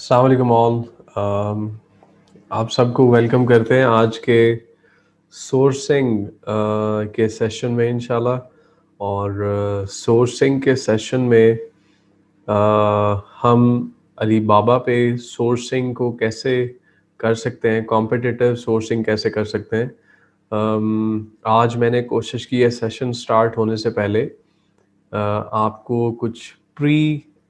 अस्सलाम वालेकुम ऑल। आप सबको वेलकम करते हैं आज के सोर्सिंग के सेशन में इंशाल्लाह। और सोर्सिंग के सेशन में हम अलीबाबा पे सोर्सिंग को कैसे कर सकते हैं, कॉम्पिटिटिव सोर्सिंग कैसे कर सकते हैं। आज मैंने कोशिश की है सेशन स्टार्ट होने से पहले आपको कुछ प्री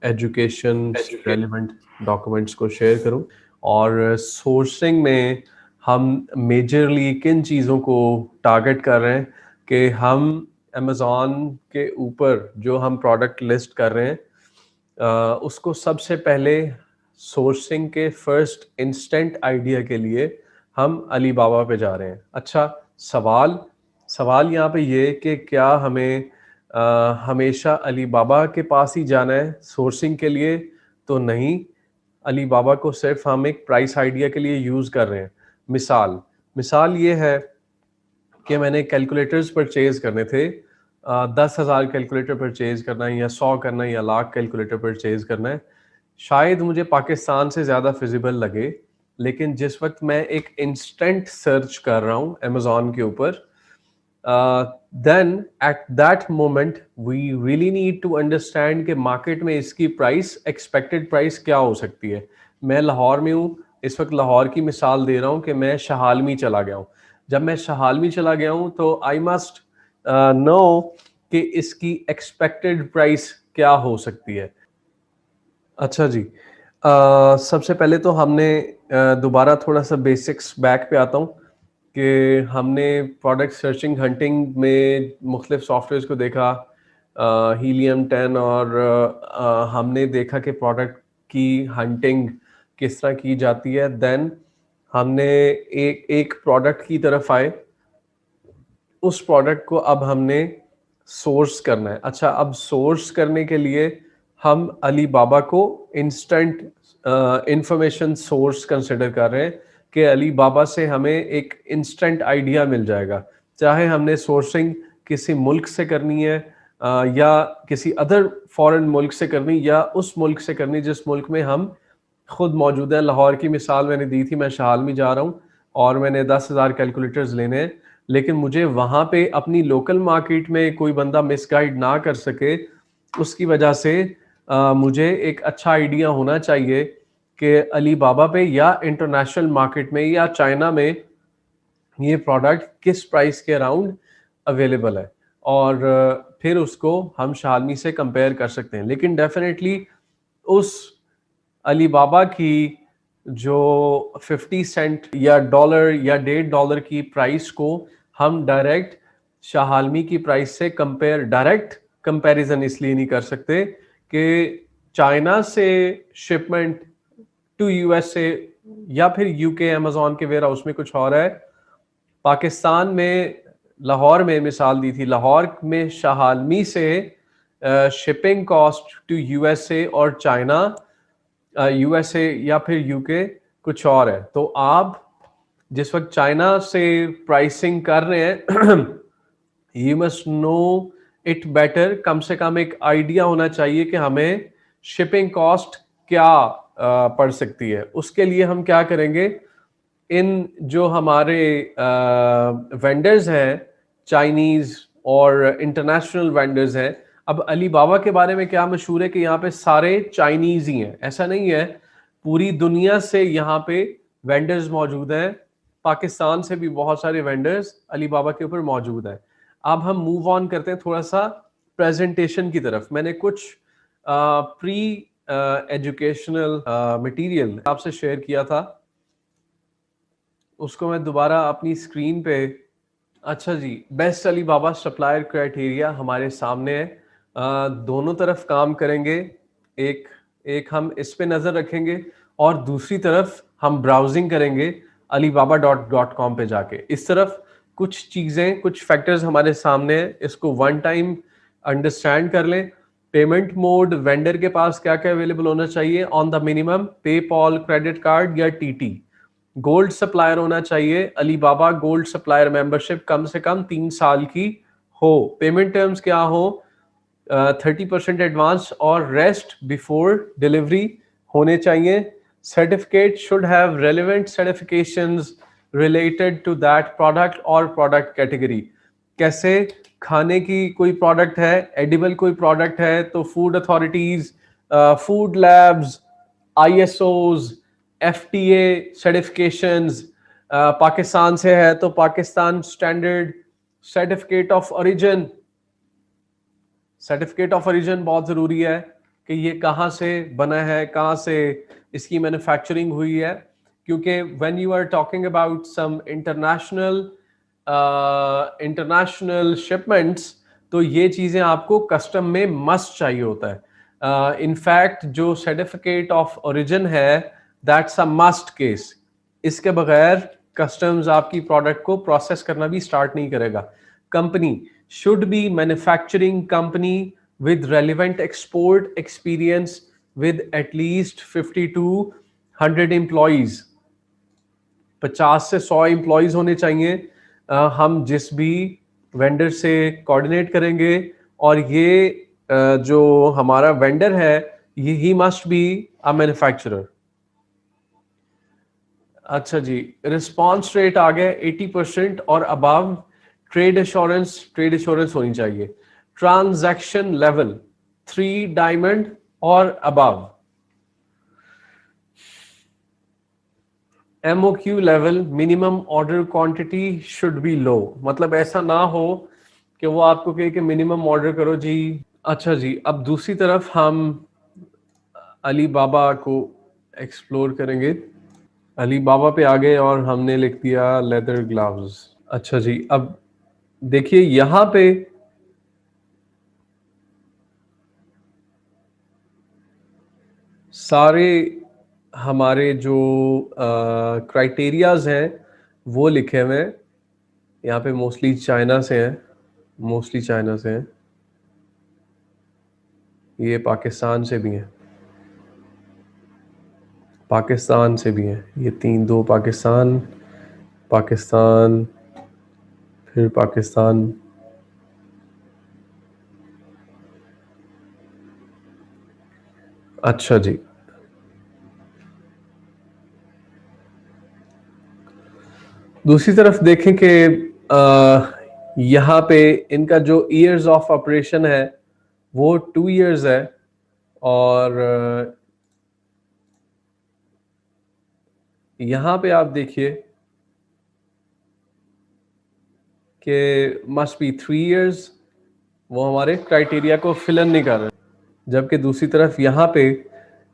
एजुकेशन रेलिवेंट डॉक्यूमेंट्स को शेयर करूं। और सोर्सिंग में हम मेजरली किन चीज़ों को टारगेट कर रहे हैं कि हम अमेज़ॉन के ऊपर जो हम प्रोडक्ट लिस्ट कर रहे हैं उसको सबसे पहले सोर्सिंग के फर्स्ट इंस्टेंट आइडिया के लिए हम अलीबाबा पे जा रहे हैं। अच्छा, सवाल सवाल यहाँ पे ये कि क्या हमें हमेशा अलीबाबा के पास ही जाना है सोर्सिंग के लिए? तो नहीं, अलीबाबा को सिर्फ हम एक प्राइस आइडिया के लिए यूज़ कर रहे हैं। मिसाल मिसाल ये है कि मैंने कैलकुलेटर्स परचेज करने थे। 10,000 कैलकुलेटर परचेज करना है या 100 करना है या लाख कैलकुलेटर परचेज करना है, शायद मुझे पाकिस्तान से ज़्यादा फिजिबल लगे। लेकिन जिस वक्त मैं एक इंस्टेंट सर्च कर रहा हूँ अमेज़ॉन के ऊपर, then at that moment we really need to understand कि मार्केट में इसकी प्राइस, एक्सपेक्टेड प्राइस क्या हो सकती है। मैं लाहौर में हूँ इस वक्त, लाहौर की मिसाल दे रहा हूँ कि मैं शहालमी चला गया हूँ। जब मैं शहालमी चला गया हूँ तो आई मस्ट नो कि इसकी एक्सपेक्टेड प्राइस क्या हो सकती है। अच्छा जी, सबसे पहले तो हमने दोबारा थोड़ा सा बेसिक्स बैक पे आता हूँ कि हमने प्रोडक्ट सर्चिंग हंटिंग में मुख्तलिफ सॉफ्टवेयर्स को देखा, हीलियम 10, और हमने देखा कि प्रोडक्ट की हंटिंग किस तरह की जाती है। देन हमने एक एक प्रोडक्ट की तरफ आए, उस प्रोडक्ट को अब हमने सोर्स करना है। अच्छा, अब सोर्स करने के लिए हम अलीबाबा को इंस्टेंट इंफॉर्मेशन सोर्स कंसिडर कर रहे हैं कि अलीबाबा से हमें एक इंस्टेंट आइडिया मिल जाएगा। चाहे हमने सोर्सिंग किसी मुल्क से करनी है या किसी अदर फॉरेन मुल्क से करनी, या उस मुल्क से करनी जिस मुल्क में हम खुद मौजूद है। लाहौर की मिसाल मैंने दी थी, मैं शाल में जा रहा हूँ और मैंने 10,000 कैलकुलेटर्स लेने हैं, लेकिन मुझे वहाँ पे अपनी लोकल मार्केट में कोई बंदा मिसगाइड ना कर सके। उसकी वजह से मुझे एक अच्छा आइडिया होना चाहिए कि अलीबाबा पे या इंटरनेशनल मार्केट में या चाइना में ये प्रोडक्ट किस प्राइस के अराउंड अवेलेबल है, और फिर उसको हम शालमी से कंपेयर कर सकते हैं। लेकिन डेफिनेटली उस अलीबाबा की जो 50 सेंट या डॉलर या $1.5 की प्राइस को हम डायरेक्ट शाहालमी की प्राइस से डायरेक्ट कंपैरिजन इसलिए नहीं कर सकते कि चाइना से शिपमेंट टू यूएसए या फिर यूके अमेजोन के वेयर हाउस में कुछ और है। पाकिस्तान में लाहौर में मिसाल दी थी, लाहौर में शाहालमी से शिपिंग कॉस्ट टू यूएसए और चाइना, यूएसए या फिर यूके कुछ और है। तो आप जिस वक्त चाइना से प्राइसिंग कर रहे हैं you must know it better. कम से कम एक आइडिया होना चाहिए कि हमें शिपिंग कॉस्ट क्या पड़ सकती है। उसके लिए हम क्या करेंगे, इन जो हमारे वेंडर्स हैं, चाइनीज और इंटरनेशनल वेंडर्स हैं। अब अलीबाबा के बारे में क्या मशहूर है कि यहाँ पे सारे चाइनीज ही हैं, ऐसा नहीं है, पूरी दुनिया से यहाँ पे वेंडर्स मौजूद हैं। पाकिस्तान से भी बहुत सारे वेंडर्स अलीबाबा के ऊपर मौजूद हैं। अब हम मूव ऑन करते हैं थोड़ा सा प्रेजेंटेशन की तरफ। मैंने कुछ प्री एजुकेशनल मटेरियल आपसे शेयर किया था, उसको मैं दोबारा अपनी स्क्रीन पे। अच्छा जी, बेस्ट अलीबाबा सप्लायर क्राइटेरिया हमारे सामने है। दोनों तरफ काम करेंगे, एक एक हम इस पे नज़र रखेंगे और दूसरी तरफ हम ब्राउजिंग करेंगे alibaba.com पे जाके। इस तरफ कुछ चीज़ें, कुछ फैक्टर्स हमारे सामने हैं, इसको वन टाइम अंडरस्टैंड कर लें। पेमेंट मोड, वेंडर के पास क्या क्या अवेलेबल होना चाहिए on the minimum, PayPal, credit card या टीटी। गोल्ड सप्लायर होना चाहिए, अलीबाबा गोल्ड सप्लायर मेंबरशिप कम से कम 3 साल की हो। पेमेंट टर्म्स क्या हो, 30% एडवांस और रेस्ट बिफोर डिलीवरी होने चाहिए। certificate should have relevant certifications related to that product or product category. कैसे खाने की कोई प्रोडक्ट है, एडिबल कोई प्रोडक्ट है, तो food authorities, food labs, ISOs, FTA certifications, Pakistan से है तो Pakistan standard certificate of origin, certificate of origin बहुत ज़रूरी है कि ये कहाँ से बना है, कहाँ से इसकी मैन्युफैक्चरिंग हुई है, क्योंकि when you are talking about some international shipments, तो ये चीज़ें आपको कस्टम में मस्ट चाहिए होता है। इनफैक्ट जो सर्टिफिकेट ऑफ ओरिजिन है दैट्स अ मस्ट केस, इसके बगैर कस्टम्स आपकी प्रोडक्ट को प्रोसेस करना भी स्टार्ट नहीं करेगा। Company should be manufacturing company with relevant export experience with at least 50 to 100 employees, 50 से 100 एम्प्लॉयज होने चाहिए। हम जिस भी वेंडर से कोऑर्डिनेट करेंगे और ये जो हमारा वेंडर है ये he must be a manufacturer. अच्छा जी, रिस्पॉन्स रेट आ गया 80% और अबव। ट्रेड एश्योरेंस होनी चाहिए। ट्रांजैक्शन लेवल 3 डायमंड और above. MOQ level minimum order quantity should be low, मतलब ऐसा ना हो कि वो आपको कहे कि मिनिमम ऑर्डर करो जी। अच्छा जी, अब दूसरी तरफ हम अली बाबा को एक्सप्लोर करेंगे। अली बाबा पे आ गए और हमने लिख दिया लेदर ग्लव्स। अच्छा जी, अब देखिए यहां पे सारे हमारे जो क्राइटेरियाज हैं वो लिखे हुए हैं। यहाँ पे मोस्टली चाइना से हैं, मोस्टली चाइना से हैं, ये पाकिस्तान से भी हैं, पाकिस्तान से भी हैं, ये 3 2 पाकिस्तान, पाकिस्तान, फिर पाकिस्तान। अच्छा जी, दूसरी तरफ देखें कि यहाँ पे इनका जो ईयर्स ऑफ ऑपरेशन है वो 2 years है, और यहाँ पे आप देखिए कि मस्ट बी 3 years, वो हमारे क्राइटेरिया को फिल नहीं कर रहे, जबकि दूसरी तरफ यहाँ पे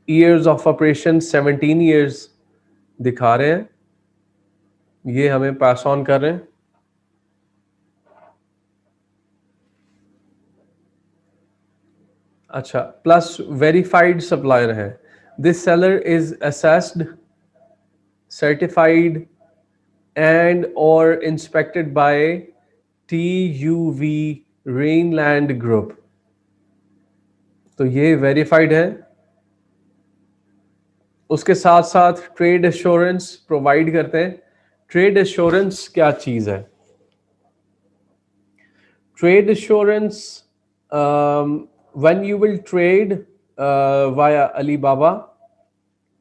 ईयर्स ऑफ ऑपरेशन 17 years दिखा रहे हैं, ये हमें पास ऑन कर रहे हैं। अच्छा, प्लस वेरीफाइड सप्लायर है। This seller is assessed, certified and और inspected by TUV Rheinland group, तो ये वेरीफाइड है। उसके साथ साथ ट्रेड एश्योरेंस प्रोवाइड करते हैं। ट्रेड एश्योरेंस क्या चीज है? Trade assurance, when you will trade via Alibaba,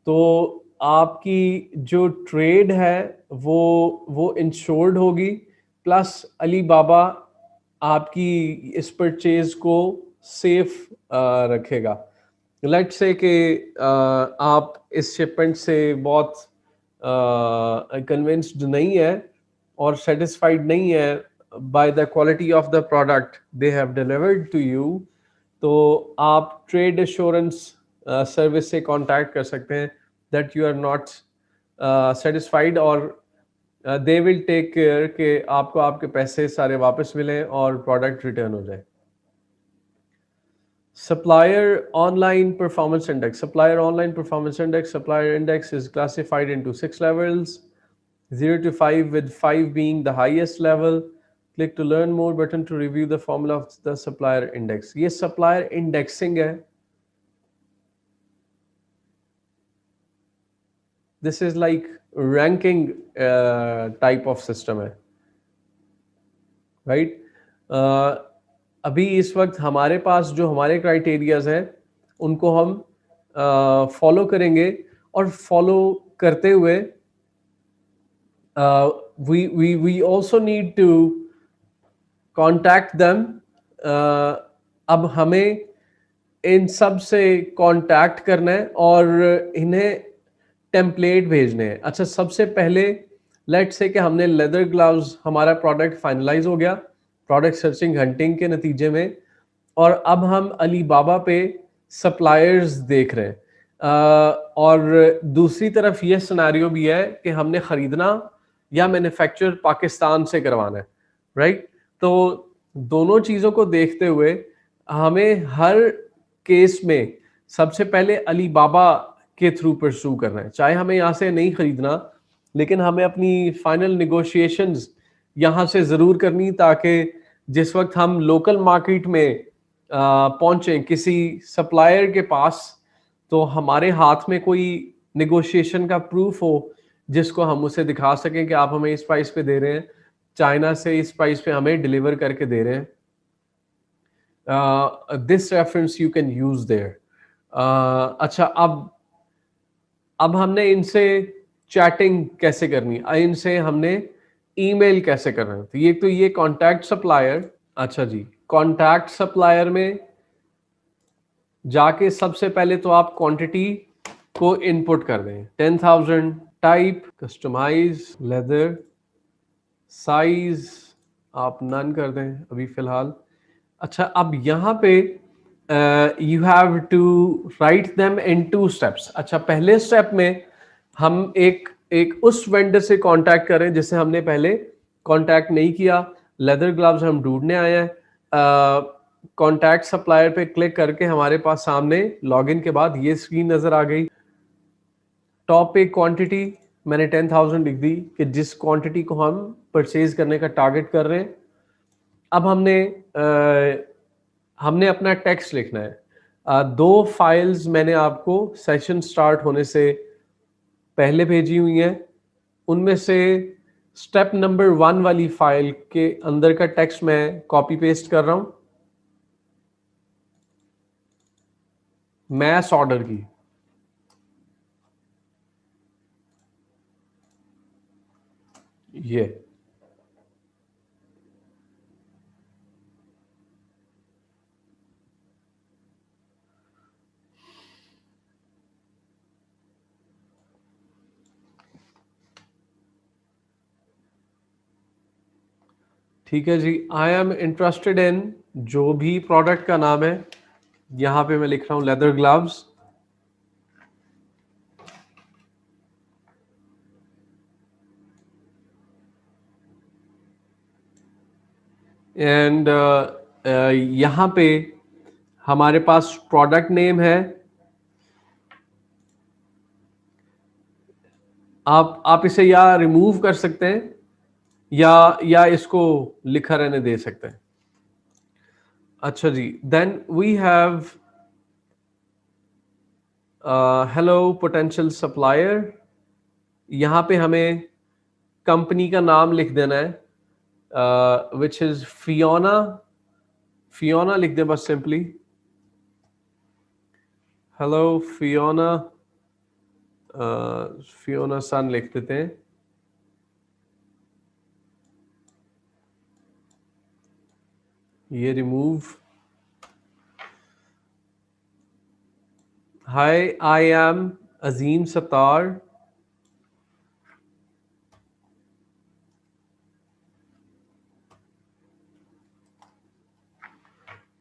तो आपकी जो ट्रेड है वो इंश्योर्ड होगी, प्लस अलीबाबा आपकी इस परचेज को सेफ रखेगा। लेट्स से कि आप इस शिपमेंट से बहुत कन्विंस्ड नहीं है और सेटिस्फाइड नहीं है by the quality of the product they have delivered to you, तो आप ट्रेड एश्योरेंस सर्विस से कांटेक्ट कर सकते हैं that you are not satisfied, और दे विल टेक केयर कि आपको आपके पैसे सारे वापस मिलें और प्रोडक्ट रिटर्न हो जाए। Supplier Online Performance Index. Supplier Online Performance Index. Supplier Index is classified into 6 levels, 0 to 5, with 5 being the highest level. Click to learn more button to review the formula of the Supplier Index. ये Supplier Indexing है. This is like ranking type of system है, right? अभी इस वक्त हमारे पास जो हमारे criterias हैं उनको हम फॉलो करेंगे, और फॉलो करते हुए we also need to contact them. अब हमें इन सब से कांटेक्ट करना है और इन्हें टेम्पलेट भेजने हैं. अच्छा, सबसे पहले लेट्स से कि हमने लेदर ग्लव्स, हमारा प्रोडक्ट फाइनलाइज हो गया प्रोडक्ट सर्चिंग हंटिंग के नतीजे में, और अब हम अलीबाबा पे सप्लायर्स देख रहे हैं. और दूसरी तरफ ये सिनेरियो भी है कि हमने खरीदना या मैन्युफैक्चर पाकिस्तान से करवाना है, राइट? तो दोनों चीज़ों को देखते हुए हमें हर केस में सबसे पहले अलीबाबा के थ्रू परस्यू करना है. चाहे हमें यहाँ से नहीं खरीदना, लेकिन हमें अपनी फाइनल निगोशिएशंस यहाँ से ज़रूर करनी, ताकि जिस वक्त हम लोकल मार्केट में पहुंचे किसी सप्लायर के पास, तो हमारे हाथ में कोई निगोशिएशन का प्रूफ हो जिसको हम उसे दिखा सकें कि आप हमें इस प्राइस पे दे रहे हैं, चाइना से इस प्राइस पे हमें डिलीवर करके दे रहे हैं. This reference you can use their. अच्छा, अब हमने इनसे चैटिंग कैसे करनी, इनसे हमने ईमेल कैसे करना है. तो ये कॉन्टैक्ट सप्लायर. अच्छा जी, कॉन्टैक्ट सप्लायर में जाके सबसे पहले तो आप क्वांटिटी को इनपुट कर दें. 10,000, टाइप कस्टमाइज लेदर, साइज आप नन कर दें अभी फिलहाल. अच्छा, अब यहाँ पे you have to write them in 2 steps. अच्छा, पहले स्टेप में हम एक उस वेंडर से कांटेक्ट करें जिसे हमने पहले कांटेक्ट नहीं किया. लेदर ग्लव्स हम ढूंढने आए हैं. कॉन्टैक्ट सप्लायर पे क्लिक करके हमारे पास सामने लॉगिन के बाद ये स्क्रीन नजर आ गई. टॉप पे क्वांटिटी मैंने 10,000 लिख दी कि जिस क्वांटिटी को हम परचेज करने का टारगेट कर रहे हैं. अब हमने अपना टेक्स्ट लिखना है. 2 फाइल्स मैंने आपको सेशन स्टार्ट होने से पहले भेजी हुई हैं. उनमें से स्टेप नंबर 1 वाली फाइल के अंदर का टेक्स्ट मैं कॉपी पेस्ट कर रहा हूं. मैस ऑर्डर की. ये ठीक है जी. आई एम इंटरेस्टेड इन, जो भी प्रोडक्ट का नाम है, यहां पे मैं लिख रहा हूं लेदर ग्लव्स. एंड यहां पे हमारे पास प्रोडक्ट नेम है. आप इसे या रिमूव कर सकते हैं या इसको लिखा रहने दे सकते हैं. अच्छा जी, then we have hello potential supplier. यहाँ पे हमें कंपनी का नाम लिख देना है, विच इज फियोना. फियोना लिख दें बस simply. Hello Fiona. Fiona Sun लिख देते हैं. ये remove. Hi, I am Azeem Sattar.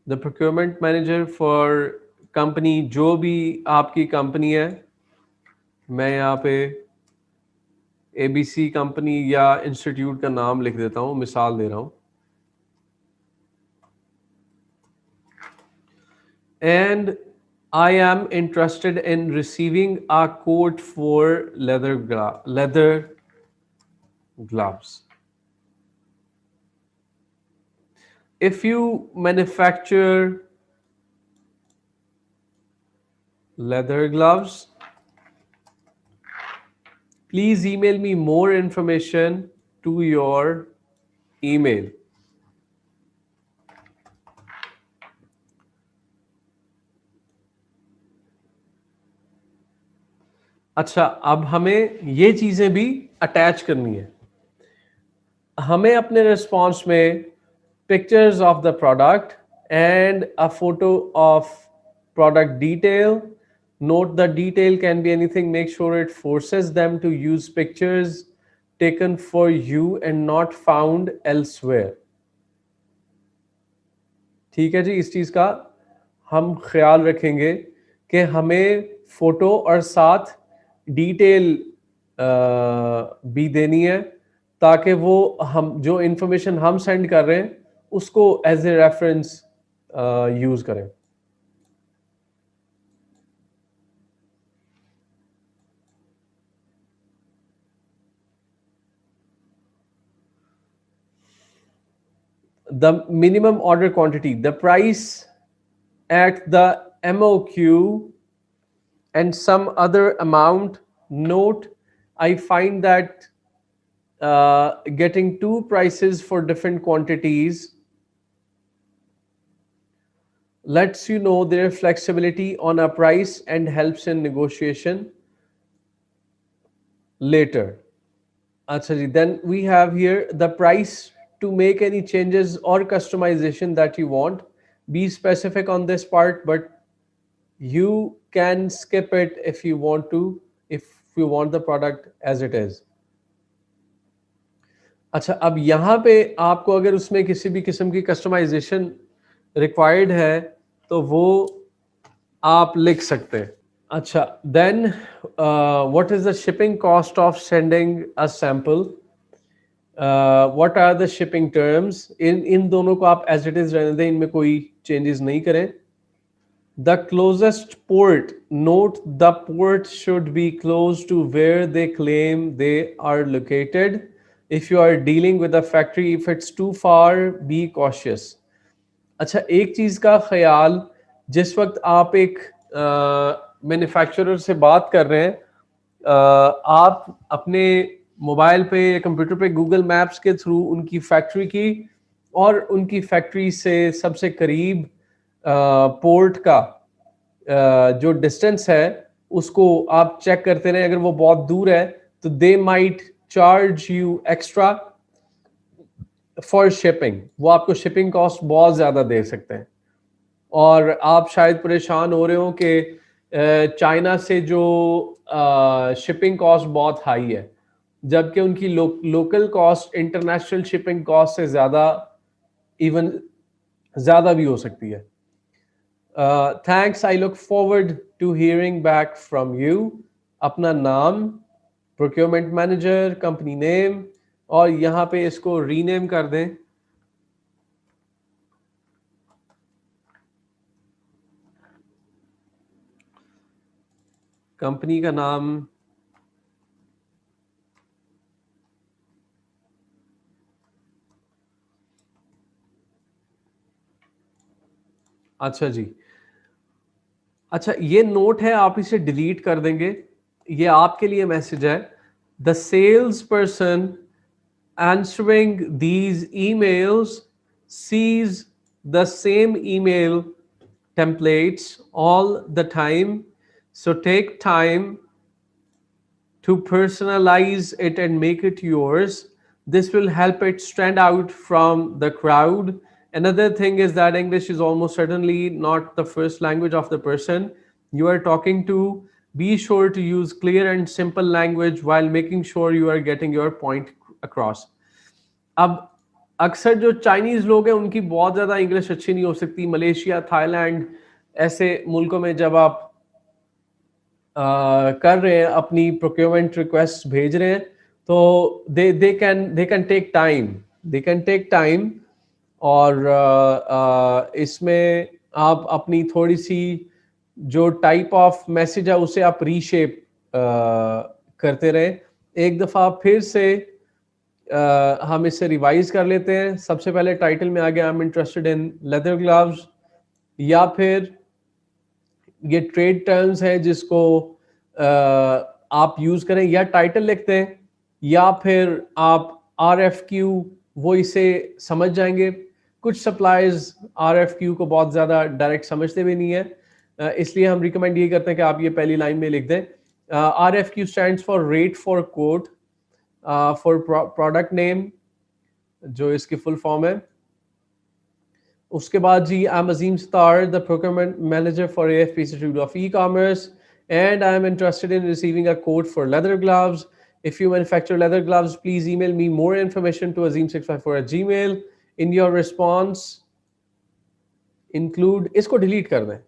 The procurement manager for company, जो भी आपकी कंपनी है. मैं यहाँ पे एबीसी कंपनी या इंस्टीट्यूट का नाम लिख देता हूँ, मिसाल दे रहा हूँ. And I am interested in receiving a quote for leather gloves. If you manufacture leather gloves, please email me more information to your email. अच्छा, अब हमें ये चीजें भी अटैच करनी है। हमें अपने रिस्पॉन्स में pictures of the product and a photo of product detail. Note the detail can be anything. Make sure it forces them to use pictures taken for you and not found elsewhere. ठीक है जी, इस चीज का हम ख्याल रखेंगे कि हमें फोटो और साथ डिटेल भी देनी है, ताकि वो हम जो इंफॉर्मेशन हम सेंड कर रहे हैं उसको एज ए रेफरेंस यूज करें। The minimum order quantity, the price at the MOQ and some other amount. Note, I find that getting two prices for different quantities lets you know their flexibility on a price and helps in negotiation later. Acha ji, then we have here the price to make any changes or customization that you want. Be specific on this part, but you can skip it if you want to, if you want the product as it is. अच्छा, अब यहाँ पे आपको अगर उसमें किसी भी किस्म की कस्टमाइजेशन रिक्वायर्ड है तो वो आप लिख सकते हैं। अच्छा, then what is the shipping cost of sending a sample? What are the shipping terms? इन दोनों को आप एज इट इज रहने दें, इनमें कोई चेंजेस नहीं करें। The closest port, note the port should be close to where they claim they are located. If you are dealing with a factory, if it's too far, be cautious. अच्छा, एक चीज का ख्याल, जिस वक्त आप एक मैन्युफैक्चरर से बात कर रहे हैं, आप अपने मोबाइल पे या कंप्यूटर पे गूगल मैप्स के थ्रू उनकी फैक्ट्री की और उनकी फैक्ट्री से सबसे करीब पोर्ट का जो डिस्टेंस है उसको आप चेक करते रहें। अगर वो बहुत दूर है तो they might charge you extra for shipping, वो आपको शिपिंग कॉस्ट बहुत ज़्यादा दे सकते हैं। और आप शायद परेशान हो रहे हो कि चाइना से जो शिपिंग कॉस्ट बहुत हाई है, जबकि उनकी local cost international shipping cost से ज़्यादा, इवन ज़्यादा भी हो सकती है। Thanks, I look forward to hearing back from you. अपना नाम, procurement manager, company name, और यहाँ पे इसको रीनेम कर दें। कंपनी का नाम अच्छा जी, अच्छा ये नोट है, आप इसे डिलीट कर देंगे। ये आपके लिए मैसेज है। The sales person answering these emails sees the same email templates all the time, so take time to personalize it and make it yours. This will help it stand out from the crowd. Another thing is that English is almost certainly not the first language of the person you are talking to. Be sure to use clear and simple language while making sure you are getting your point across. अब अक्सर जो Chinese लोग हैं उनकी बहुत ज़्यादा English अच्छी नहीं हो सकती। मलेशिया, थाईलैंड ऐसे मुल्कों में जब आप कर रहे हैं, अपनी प्रोक्योरमेंट रिक्वेस्ट भेज रहे हैं, तो दे कैन टेक टाइम। और इसमें आप अपनी थोड़ी सी जो टाइप ऑफ मैसेज है उसे आप रीशेप करते रहें। एक दफ़ा फिर से हम इसे रिवाइज कर लेते हैं। सबसे पहले टाइटल में आ गया I am interested in leather gloves, या फिर ये ट्रेड टर्म्स है जिसको आप यूज करें, या टाइटल लिखते हैं, या फिर आप RFQ, वो इसे समझ जाएंगे। कुछ सप्लायर्स RFQ को बहुत ज़्यादा डायरेक्ट समझते भी नहीं है, इसलिए हम रिकमेंड ये करते हैं कि आप ये पहली लाइन में लिख दें। RFQ stands for rate for quote, for product name जो इसकी फुल फॉर्म है. उसके बाद जी, I am Azeem Sattar, the procurement manager for AFP Institute of E-commerce, and I am interested in receiving a quote for leather gloves. If you manufacture leather gloves, please email me more information to azim654@gmail. In your response, include, इसको delete कर दें.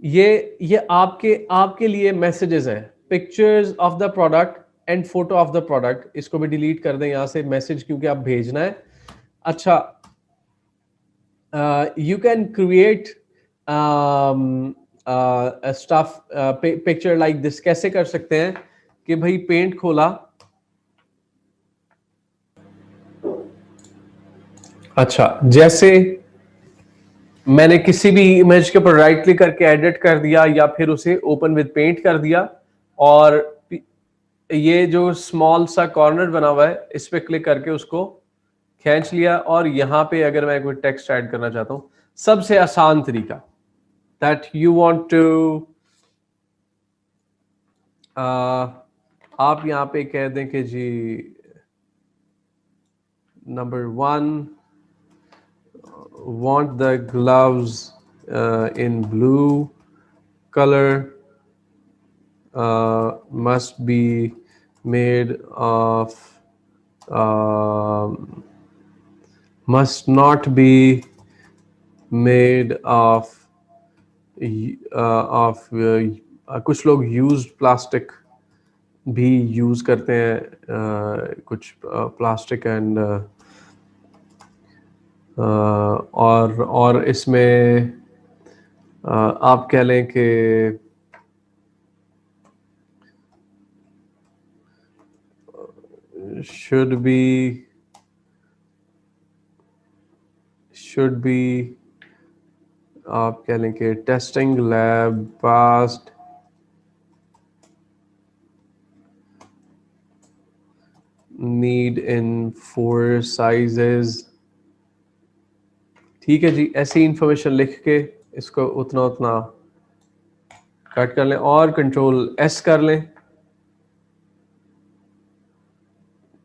ये आपके आपके लिए messages हैं, pictures of the product and photo of the product. इसको भी डिलीट कर दें यहाँ से मैसेज, क्योंकि आप भेजना है. अच्छा, you can create stuff picture like this. कैसे कर सकते हैं कि भाई पेंट खोला. अच्छा, जैसे मैंने किसी भी इमेज के ऊपर राइट क्लिक करके एडिट कर दिया या फिर उसे ओपन विद पेंट कर दिया, और ये जो स्मॉल सा कॉर्नर बना हुआ है इस पे क्लिक करके उसको खींच लिया, और यहाँ पे अगर मैं कोई टेक्स्ट ऐड करना चाहता हूं, सबसे आसान तरीका दैट यू वांट टू, आप यहाँ पे कह दें कि जी number 1, want the gloves in blue color, must be made of, must not be made of कुछ लोग यूज्ड प्लास्टिक भी यूज करते हैं, कुछ प्लास्टिक एंड और इसमें आप कह लें कि should be आप कह लें कि testing lab passed, need in 4 sizes. ठीक है जी, ऐसी इंफॉर्मेशन लिख के इसको उतना उतना कट कर लें और कंट्रोल एस कर लें.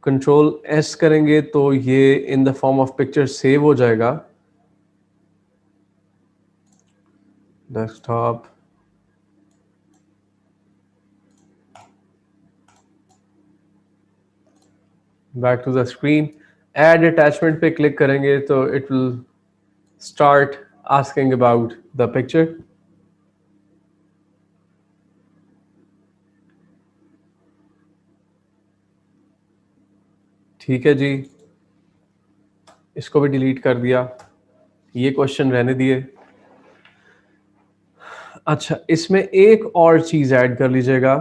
कंट्रोल एस करेंगे तो ये in the form of picture save हो जाएगा desktop. Back to the screen, add attachment पे क्लिक करेंगे तो it will start asking about the picture. ठीक है जी, इसको भी डिलीट कर दिया, ये क्वेश्चन रहने दिए. अच्छा, इसमें एक और चीज ऐड कर लीजिएगा.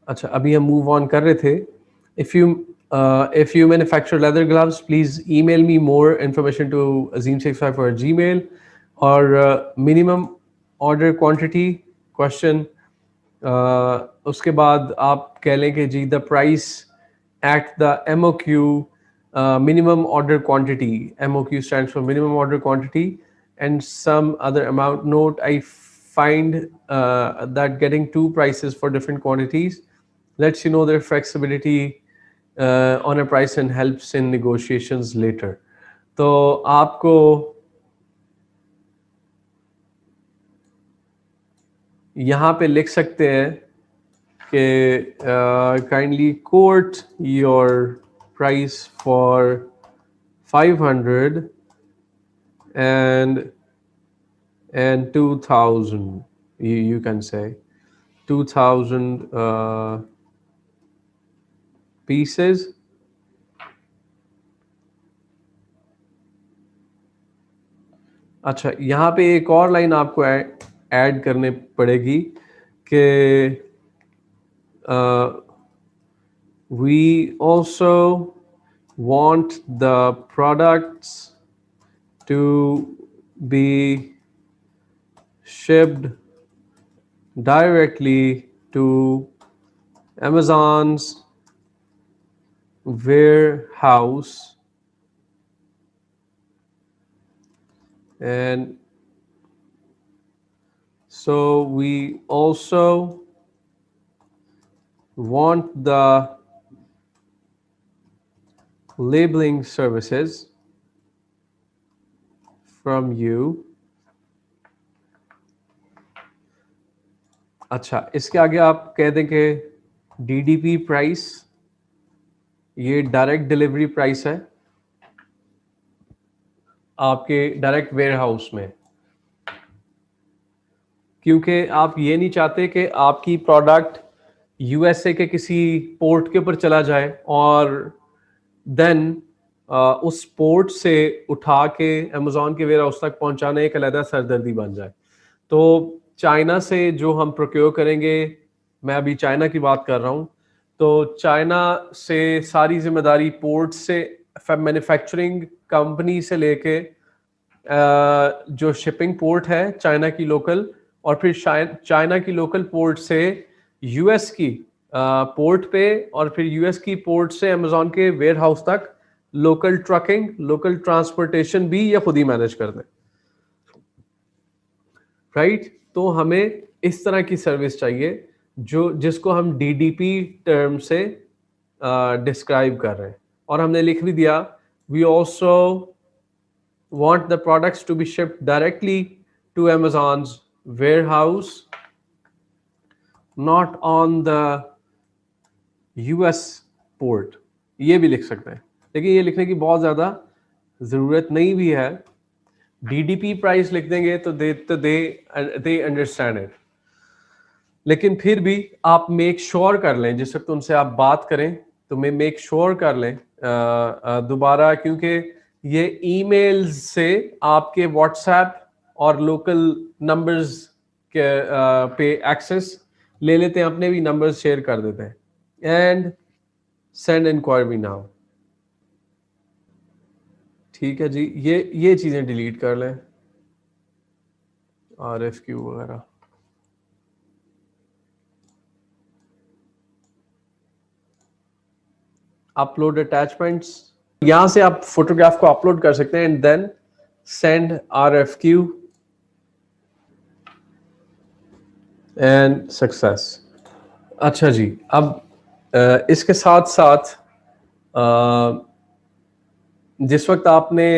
अच्छा, अभी हम मूव ऑन कर रहे थे. If you manufacture leather gloves, please email me more information to azim654@gmail. और मिनिमम ऑर्डर क्वांटिटी क्वेश्चन, उसके बाद आप कह लें कि जी the price at the MOQ, minimum order quantity. MOQ stands for minimum order quantity, and some other amount. Note, I find that getting 2 prices for different quantities lets you know their flexibility on a price and helps in negotiations later. तो आपको यहाँ पे लिख सकते हैं कि kindly quote your price for 500 and 2000. You can say 2000 pieces. अच्छा, यहाँ पे एक और लाइन आपको ऐड करने पड़ेगी कि we also want the products to be shipped directly to Amazon's warehouse And so we also want the labeling services from you. अच्छा, इसके आगे आप कह दें कि DDP प्राइस, ये डायरेक्ट डिलीवरी प्राइस है आपके डायरेक्ट वेयर हाउस में, क्योंकि आप ये नहीं चाहते कि आपकी प्रोडक्ट यूएसए के किसी पोर्ट के ऊपर चला जाए और देन उस पोर्ट से उठा के अमेजोन के वेयर हाउस तक पहुंचाना एक अलग सरदर्दी बन जाए। तो चाइना से जो हम प्रोक्योर करेंगे, मैं अभी चाइना की बात कर रहा हूँ, तो चाइना से सारी जिम्मेदारी पोर्ट से, मैन्युफैक्चरिंग कंपनी से लेके जो शिपिंग पोर्ट है चाइना की लोकल, और फिर चाइना की लोकल पोर्ट से यूएस की पोर्ट पे, और फिर यूएस की पोर्ट से अमेजोन के वेयर हाउस तक लोकल ट्रकिंग, लोकल ट्रांसपोर्टेशन भी ये खुद ही मैनेज कर दें, राइट। तो हमें इस तरह की सर्विस चाहिए जो जिसको हम डीडीपी टर्म से डिस्क्राइब कर रहे हैं। और हमने लिख भी दिया, we also want the products to be shipped directly to Amazon's warehouse, not on the US port। ये भी लिख सकते हैं, लेकिन ये लिखने की बहुत ज़्यादा ज़रूरत नहीं भी है। DDP प्राइस लिख देंगे तो दे अंडरस्टैंड इट, लेकिन फिर भी आप मेक श्योर कर लें, जिस वक्त उनसे आप बात करें तो मेक श्योर कर लें दोबारा, क्योंकि ये ईमेल्स से आपके व्हाट्सएप और लोकल नंबर्स के पे एक्सेस ले लेते हैं, अपने भी नंबर्स शेयर कर देते हैं। एंड सेंड इंक्वायरी नाउ, ठीक है जी। ये चीज़ें डिलीट कर लें, RFQ वगैरह। अपलोड अटैचमेंट्स, यहां से आप फोटोग्राफ को अपलोड कर सकते हैं and then send RFQ and success. अच्छा जी, अब इसके साथ साथ जिस वक्त आपने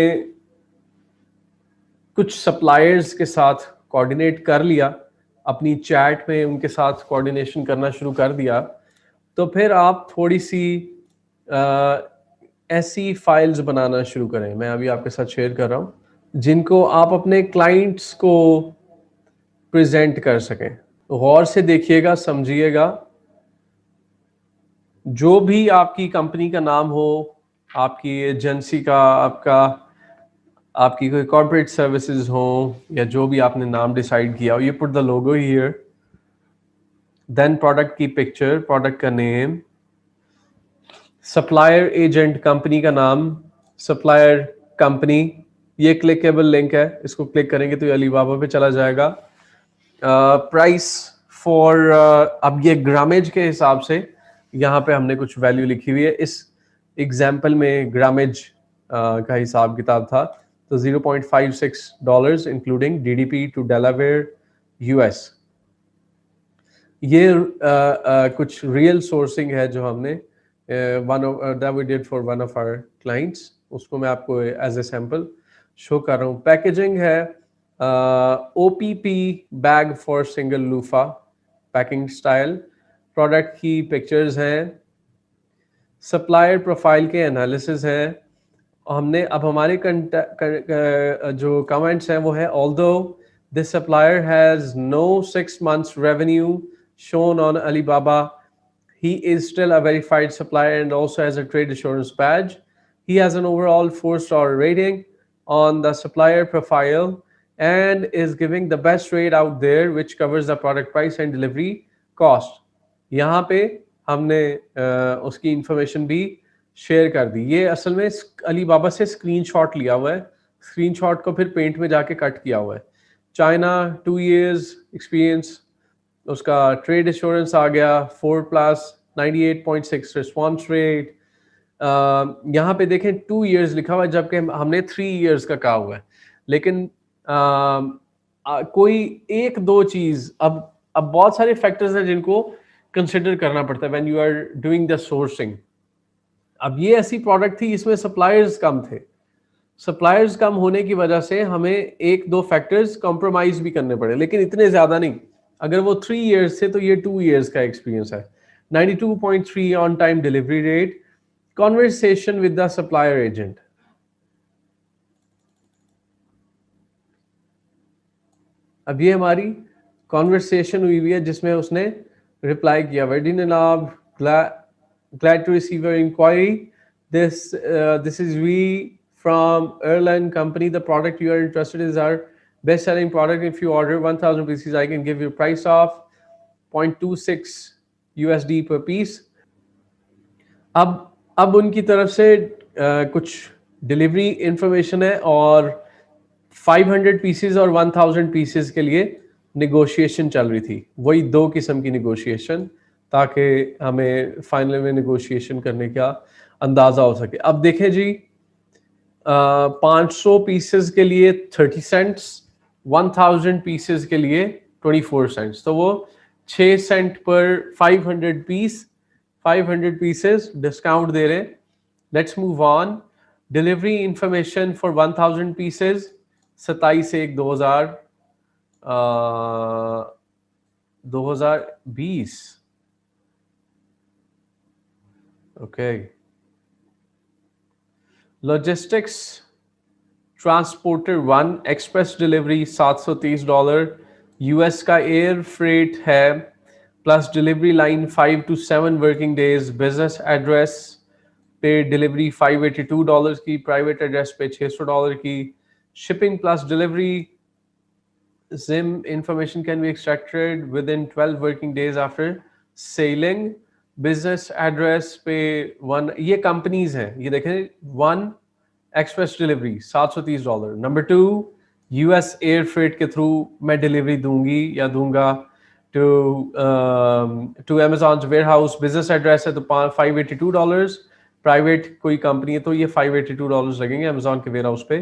कुछ सप्लायर्स के साथ कोऑर्डिनेट कर लिया, अपनी चैट में उनके साथ कोऑर्डिनेशन करना शुरू कर दिया, तो फिर आप थोड़ी सी ऐसी फाइल्स बनाना शुरू करें। मैं अभी आपके साथ शेयर कर रहा हूं, जिनको आप अपने क्लाइंट्स को प्रेजेंट कर सकें। गौर से देखिएगा, समझिएगा, जो भी आपकी कंपनी का नाम हो, आपकी एजेंसी का, आपकी कोई कॉर्पोरेट सर्विसेज हो, या जो भी आपने नाम डिसाइड किया हो, you put the logo here, then product की पिक्चर, प्रोडक्ट का नेम, सप्लायर एजेंट कंपनी का नाम, सप्लायर कंपनी, ये क्लिकेबल लिंक है, इसको क्लिक करेंगे तो ये अलीबाबा पे चला जाएगा। प्राइस फॉर, अब ये ग्रामेज के हिसाब से यहाँ पे हमने कुछ वैल्यू लिखी हुई है। इस एग्जाम्पल में ग्रामेज का हिसाब किताब था, तो $0.56 including DDP to Delaware US। ये कुछ रियल सोर्सिंग है जो हमने that we did for one of our clients, उसको मैं आपको एज ए सैम्पल शो कर रहा हूँ। पैकेजिंग है OPP bag for single loofah, packing style, product की पिक्चर्स हैं, सप्लायर प्रोफाइल के एनालिसिस हैं। हमने अब हमारे जो कमेंट्स हैं वो है, although this supplier has no 6 months revenue shown on Alibaba, he is still a verified supplier and also has a trade assurance badge. He has an overall 4-star rating on the supplier profile and is giving the best rate out there, which covers the product price and delivery cost. यहाँ पे हमने उसकी information भी share कर दी। ये असल में Alibaba से स्क्रीनशॉट लिया हुआ है, स्क्रीनशॉट को फिर पेंट में जाके कट किया हुआ है। चाइना 2 years एक्सपीरियंस, उसका ट्रेड एश्योरेंस आ गया 4+, 98.6 रिस्पॉन्स रेट। यहाँ पे देखें 2 years लिखा हुआ है, जबकि हमने 3 years का कहा हुआ है, लेकिन कोई एक दो चीज, अब बहुत सारे फैक्टर्स हैं जिनको कंसिडर करना पड़ता है when you are doing the sourcing. अब ये ऐसी प्रोडक्ट थी इसमें सप्लायर्स कम थे, सप्लायर्स कम होने की वजह से हमें एक दो फैक्टर्स कॉम्प्रोमाइज भी करने पड़े, लेकिन इतने ज्यादा नहीं। अगर वो 3 years थे तो ये 2 years का एक्सपीरियंस है। 92.3 on time delivery rate, conversation with the supplier agent. अब ये हमारी कॉन्वर्सेशन हुई हुई है जिसमें उसने रिप्लाई किया, वेरी जनाब, glad to receive your inquiry. This is we from airline company. The product you are interested in is our best selling product. If you order 1000 pieces, I can give you price of 0.26 USD per piece. अब उनकी तरफ से कुछ delivery information है और 500 pieces और 1000 pieces के लिए नेगोशिएशन चल रही थी। वही दो किस्म की नेगोशिएशन, ताकि हमें फाइनल में नेगोशिएशन करने का अंदाज़ा हो सके। अब देखें जी, 500 पीसेस के लिए 30 सेंट्स, 1000 पीसेस के लिए 24 सेंट्स, तो वो 6 सेंट पर 500 पीस, 500 पीसेस डिस्काउंट दे रहे हैं। Let's move on. Delivery information for 1000 pieces 27/1/2020। Okay. Logistics transporter 1 express delivery $730, US का एयर फ्रेट है, plus delivery line 5 to 7 working days, business address पे डिलीवरी $582 की, प्राइवेट एड्रेस पे $600 की, shipping plus delivery ZIM information can be extracted within 12 working days after sailing. Business address पे 1, ये companies हैं, ये देखें, 1 express delivery $730। Number 2 US air freight के थ्रू मैं डिलीवरी दूंगी या दूंगा to Amazon warehouse, business address है तो $582, प्राइवेट कोई कंपनी है तो ये $582 लगेंगे अमेजॉन के वेयर हाउस पे,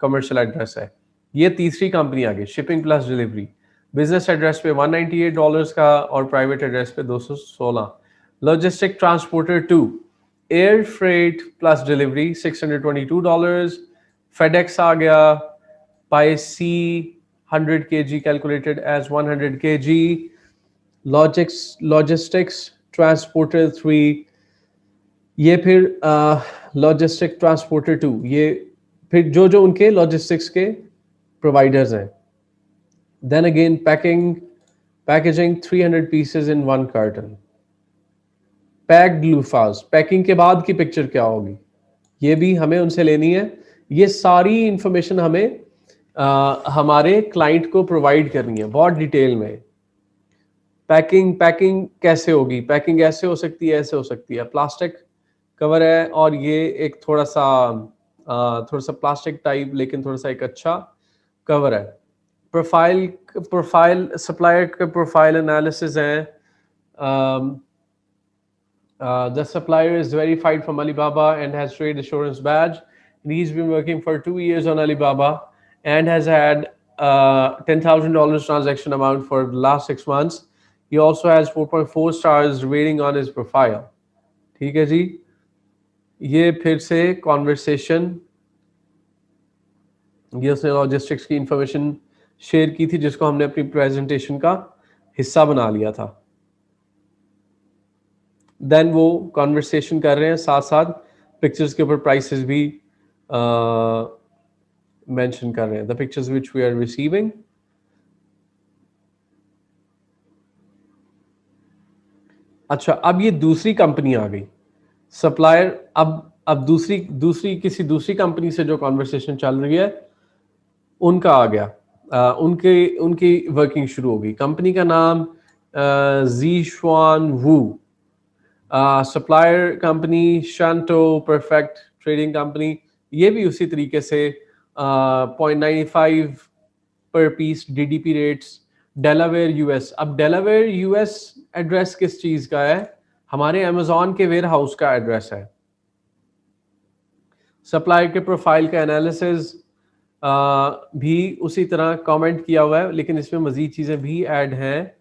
कमर्शियल एड्रेस है। ये तीसरी कंपनी आ गई, shipping plus delivery, business address पे $198 का और प्राइवेट एड्रेस पे 216। Logistic transporter 2 air freight plus delivery $622। FedEx आ गया, by sea 100 kg calculated as 100 kg। Logistics transporter 3, ये फिर लॉजिस्टिक ट्रांसपोर्टर 2, ये फिर जो उनके लॉजिस्टिक्स के प्रोवाइडर्स हैं। Then again packaging 300 pieces in 1 carton, packed loofahs, packing के बाद की पिक्चर क्या होगी ये भी हमें उनसे लेनी है। ये सारी इंफॉर्मेशन हमें हमारे क्लाइंट को प्रोवाइड करनी है बहुत डिटेल में। पैकिंग कैसे होगी, पैकिंग ऐसे हो सकती है, ऐसे हो सकती है, प्लास्टिक कवर है और ये एक थोड़ा सा प्लास्टिक टाइप लेकिन थोड़ा सा एक अच्छा कवर है। प्रोफाइल सप्लायर का प्रोफाइल एनालिसिस है। The supplier is verified from Alibaba and has trade assurance badge. And he's been working for 2 years on Alibaba and has had $10,000 transaction amount for the last 6 months. He also has 4.4 stars rating on his profile. ठीक है जी, ये फिर से conversation, ये उसने logistics की information share की थी जिसको हमने अपनी प्रेजेंटेशन का हिस्सा बना लिया था। देन वो कॉन्वर्सेशन कर रहे हैं, साथ साथ पिक्चर्स के ऊपर प्राइसेस भी मेंशन कर रहे हैं, the pictures which we are receiving. अच्छा, अब ये दूसरी कंपनी आ गई सप्लायर। अब दूसरी किसी दूसरी कंपनी से जो कॉन्वर्सेशन चल रही है उनका आ गया, उनकी वर्किंग शुरू हो गई। कंपनी का नाम ज़ीशुआन वू, supplier company Shantou perfect trading company, ये भी उसी तरीके से 0.95 पर piece DDP rates. Delaware US, अब डेलावेयर यूएस एड्रेस किस चीज का है, हमारे अमेजॉन के वेयर हाउस का एड्रेस है। सप्लायर के प्रोफाइल का एनालिसिस, भी उसी तरह कमेंट किया हुआ है, लेकिन इसमें मजीद चीज़ें भी ऐड हैं।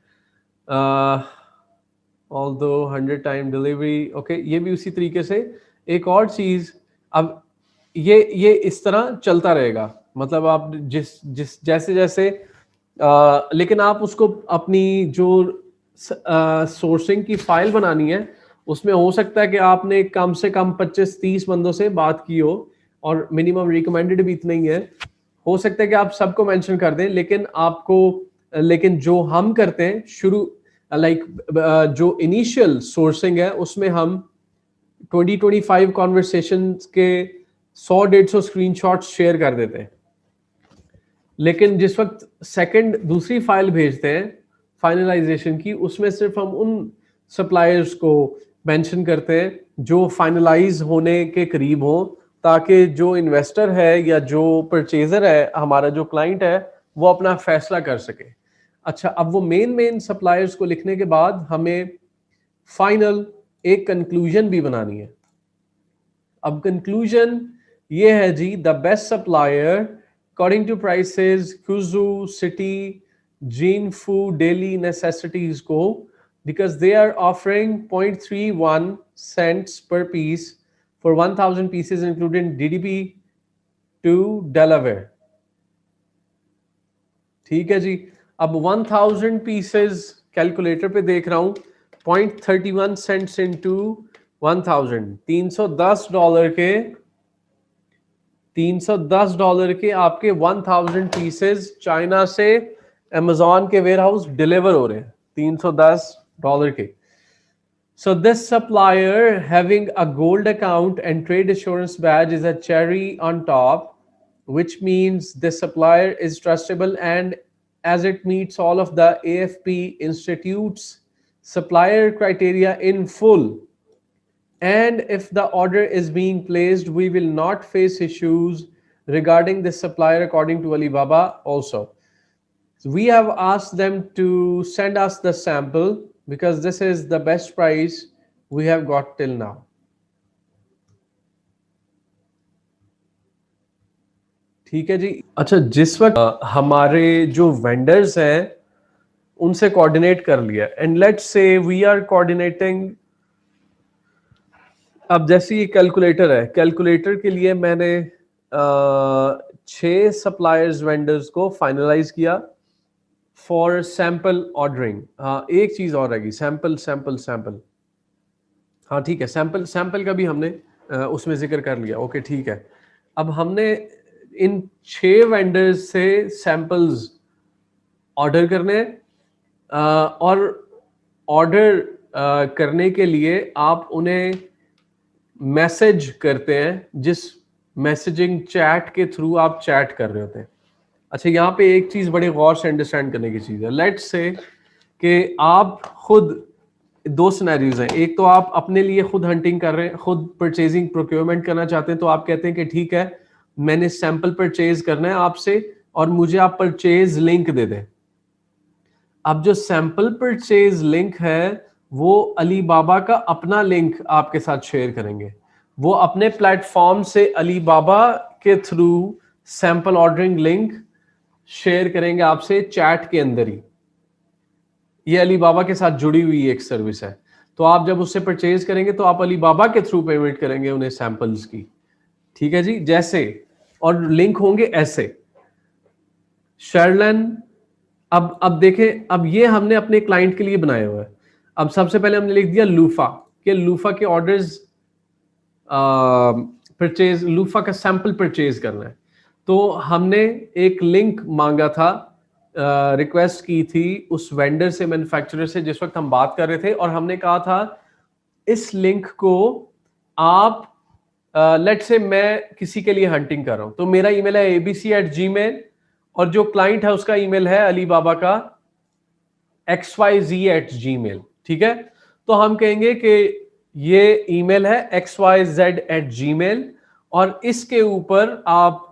ऑल्दो 100 टाइम डिलीवरी, ओके, ये भी उसी तरीके से। एक और चीज़, अब ये इस तरह चलता रहेगा, मतलब आप जिस जिस जैसे जैसे लेकिन आप उसको अपनी जो सोर्सिंग की फाइल बनानी है, उसमें हो सकता है कि आपने कम से कम 25-30 बंदों से बात की हो, और मिनिमम रिकमेंडेड भी इतना ही है। हो सकता है कि आप सबको मेंशन कर दें, लेकिन जो हम करते हैं शुरू, लाइक जो इनिशियल सोर्सिंग है, उसमें हम 20-25 कॉन्वर्सेशन के 100-150 स्क्रीनशॉट्स शेयर कर देते हैं। लेकिन जिस वक्त सेकंड दूसरी फाइल भेजते हैं फाइनलाइजेशन की, उसमें सिर्फ हम उन सप्लायर्स को मेंशन करते हैं जो फाइनलाइज होने के करीब हो, ताकि जो इन्वेस्टर है या जो परचेजर है, हमारा जो क्लाइंट है, वो अपना फैसला कर सके। अच्छा, अब वो मेन सप्लायर्स को लिखने के बाद हमें फाइनल एक कंक्लूजन भी बनानी है। अब कंक्लूजन ये है जी, the best supplier according to prices, Quzhou, city, जीन फूड, डेली नेसेसिटीज को, because they are offering 0.31 cents per piece for 1000 pieces including DDP to Delaware। ठीक है जी। अब 1000 पीसेस कैलकुलेटर पे देख रहा हूं, 0.31 सेंट्स इंटू 1000, $310 के आपके 1000 पीसेस चाइना से अमेजॉन के वेयर हाउस डिलीवर हो रहे हैं, $310 के। So this supplier having a gold account and trade assurance badge is a cherry on top, which means this supplier is trustable, and as it meets all of the AFP Institute's supplier criteria in full. And if the order is being placed, we will not face issues regarding this supplier according to Alibaba also. So we have asked them to send us the sample because this is the best price we have got till now. ठीक है जी। अच्छा, जिस वक्त हमारे जो vendors हैं उनसे coordinate कर लिया, and let's say we are coordinating. अब जैसे ये कैलकुलेटर है, कैलकुलेटर के लिए मैंने 6 सप्लायर्स वेंडर्स को फाइनलाइज किया फॉर सैंपल ऑर्डरिंग। हाँ, एक चीज और रहेगी, सैंपल। हाँ ठीक है, सैंपल का भी हमने उसमें जिक्र कर लिया। ओके ठीक है। अब हमने इन 6 वेंडर्स से सैंपल्स ऑर्डर करने हैं, और ऑर्डर करने के लिए आप उन्हें मैसेज करते हैं, जिस मैसेजिंग चैट के थ्रू आप चैट कर रहे होते हैं। अच्छा, यहाँ पे एक चीज बड़े गौर से अंडरस्टैंड करने की चीज है। लेट्स से कि आप खुद, दो सिनेरियोज हैं, एक तो आप अपने लिए खुद हंटिंग कर रहे हैं, खुद परचेजिंग प्रोक्योरमेंट करना चाहते हैं, तो आप कहते हैं कि ठीक है, मैंने सैंपल परचेज करना है आपसे और मुझे आप परचेज लिंक दे दें। अब जो सैंपल परचेज लिंक है वो अलीबाबा का अपना लिंक आपके साथ शेयर करेंगे। वो अपने प्लेटफॉर्म से अलीबाबा के through sample ordering link share करेंगे आपसे चैट के अंदर ही। ये अलीबाबा के साथ जुड़ी हुई एक सर्विस है। तो आप जब उससे परचेज करेंगे तो आप अलीबाबा के थ्रू पेमेंट करेंगे उन्हें सैंपल्स की। ठीक है जी, जैसे, और लिंक होंगे ऐसे। शर्लन, अब देखें, अब ये हमने अपने क्लाइंट के लिए बनाया हुआ है। अब सबसे पहले हमने लिख दिया लूफा, कि लूफा के ऑर्डर्स परचेज, लूफा का सैंपल परचेज करना है। तो हमने एक लिंक मांगा था, रिक्वेस्ट की थी उस वेंडर से, मैन्युफैक्चरर से, जिस वक्त हम बात कर रहे थे, और हमने कहा था इस लिंक को आप, लेट्स से मैं किसी के लिए हंटिंग कर रहा हूं, तो मेरा ईमेल है abc@gmail, और जो क्लाइंट है उसका ईमेल है अलीबाबा का xyz@gmail। ठीक है, तो हम कहेंगे कि ये ईमेल है xyz@gmail, और इसके ऊपर आप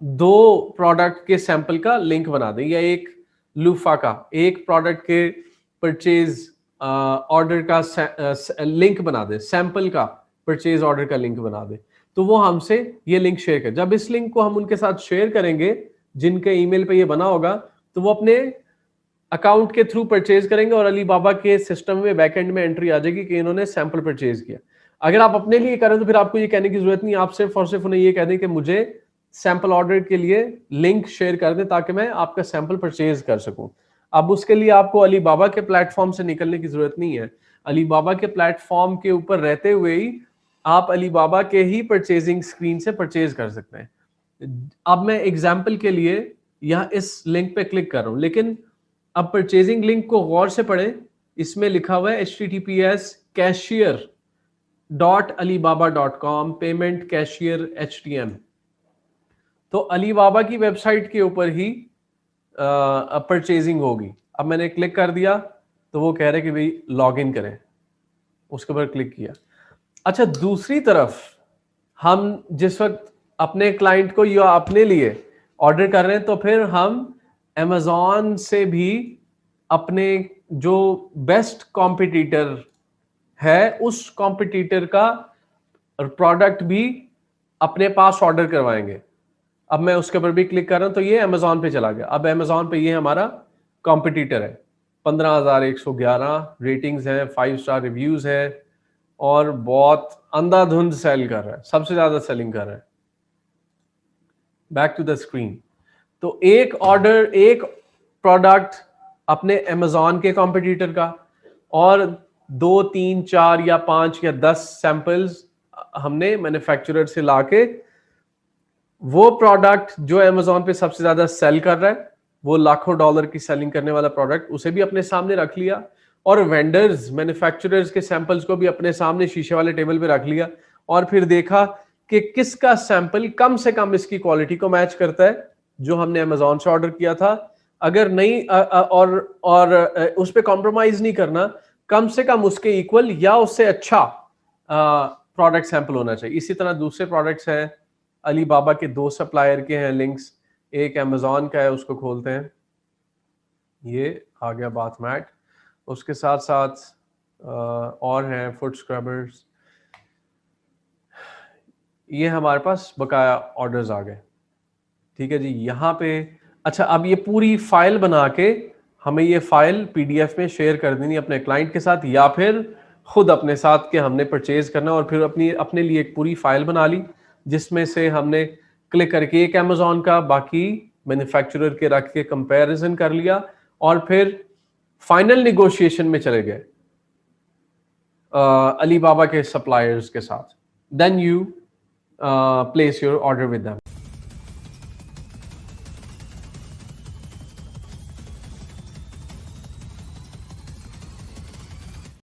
2 प्रोडक्ट के सैंपल का लिंक बना दें, या एक लूफा का एक प्रोडक्ट के परचेज ऑर्डर का लिंक बना दें, सैंपल का परचेज ऑर्डर का लिंक बना दें। तो वो हमसे ये लिंक शेयर कर, जब इस लिंक को हम उनके साथ शेयर करेंगे जिनके ईमेल पे ये बना होगा, तो वो अपने अकाउंट के थ्रू परचेज करेंगे और अलीबाबा के सिस्टम में बैकएंड में एंट्री आ जाएगी कि इन्होंने सैंपल परचेज किया। अगर आप अपने लिए करें तो फिर आपको ये कहने की जरूरत नहीं, आप सिर्फ और सिर्फ उन्हें ये कह दें कि मुझे सैंपल ऑर्डर के लिए लिंक शेयर कर दें ताकि मैं आपका सैंपल परचेज कर सकूं। अब उसके लिए आपको अलीबाबा के प्लेटफॉर्म से निकलने की जरूरत नहीं है, अलीबाबा के प्लेटफॉर्म के ऊपर रहते हुए ही आप अलीबाबा के ही परचेजिंग स्क्रीन से परचेज कर सकते हैं। अब मैं एग्जाम्पल के लिए यहां इस लिंक पे क्लिक कर रहा हूं, लेकिन अब परचेजिंग लिंक को गौर से पढ़ें, इसमें लिखा हुआ है https://cashier.alibaba.com पेमेंट कैशियर HTM। तो अलीबाबा की वेबसाइट के ऊपर ही परचेजिंग होगी। अब मैंने क्लिक कर दिया तो वो कह रहे कि भाई लॉग इन करें, उसके ऊपर क्लिक किया। अच्छा, दूसरी तरफ हम जिस वक्त अपने क्लाइंट को या अपने लिए ऑर्डर कर रहे हैं तो फिर हम Amazon से भी अपने जो बेस्ट कॉम्पिटिटर है उस कॉम्पिटिटर का प्रोडक्ट भी अपने पास ऑर्डर करवाएंगे। अब मैं उसके ऊपर भी क्लिक कर रहा हूं तो ये Amazon पे चला गया। अब Amazon पे ये हमारा कॉम्पिटिटर है, 15,111 रेटिंग्स हैं, 5 स्टार रिव्यूज है और बहुत अंधाधुंध सेल कर रहा है, सबसे ज्यादा सेलिंग कर रहा है। Back to the screen. तो एक ऑर्डर, एक प्रोडक्ट अपने Amazon के कॉम्पिटिटर का और 2, 3, 4 या 5 या 10 सैंपल्स हमने मैन्युफैक्चरर से लाके वो प्रोडक्ट जो Amazon पे सबसे ज्यादा सेल कर रहा है, वो लाखों डॉलर की सेलिंग करने वाला प्रोडक्ट, उसे भी अपने सामने रख लिया और वेंडर्स मैन्युफैक्चरर्स के सैंपल्स को भी अपने सामने शीशे वाले टेबल पे रख लिया और फिर देखा कि किसका सैंपल कम से कम इसकी क्वालिटी को मैच करता है जो हमने Amazon से ऑर्डर किया था। अगर नहीं और उस पर कॉम्प्रोमाइज नहीं करना, कम से कम उसके इक्वल या उससे अच्छा प्रोडक्ट सैंपल होना चाहिए। इसी तरह दूसरे प्रोडक्ट्स हैं, अलीबाबा के 2 सप्लायर के हैं लिंक्स, एक Amazon का है, उसको खोलते हैं, ये आ गया बाथ मैट, उसके साथ साथ और हैं फुट स्क्रबर्स, ये हमारे पास बकाया ऑर्डर्स आ गए। ठीक है जी, यहाँ पे अच्छा, अब ये पूरी फाइल बना के हमें ये फाइल PDF में शेयर कर देनी अपने क्लाइंट के साथ या फिर खुद अपने साथ के हमने परचेज करना और फिर अपने लिए एक पूरी फाइल बना ली जिसमें से हमने क्लिक करके एक Amazon का बाकी मैन्युफैक्चरर के रख के कंपैरिजन कर लिया और फिर फाइनल निगोशिएशन में चले गए अलीबाबा के सप्लायर्स के साथ। Then you place your order with them.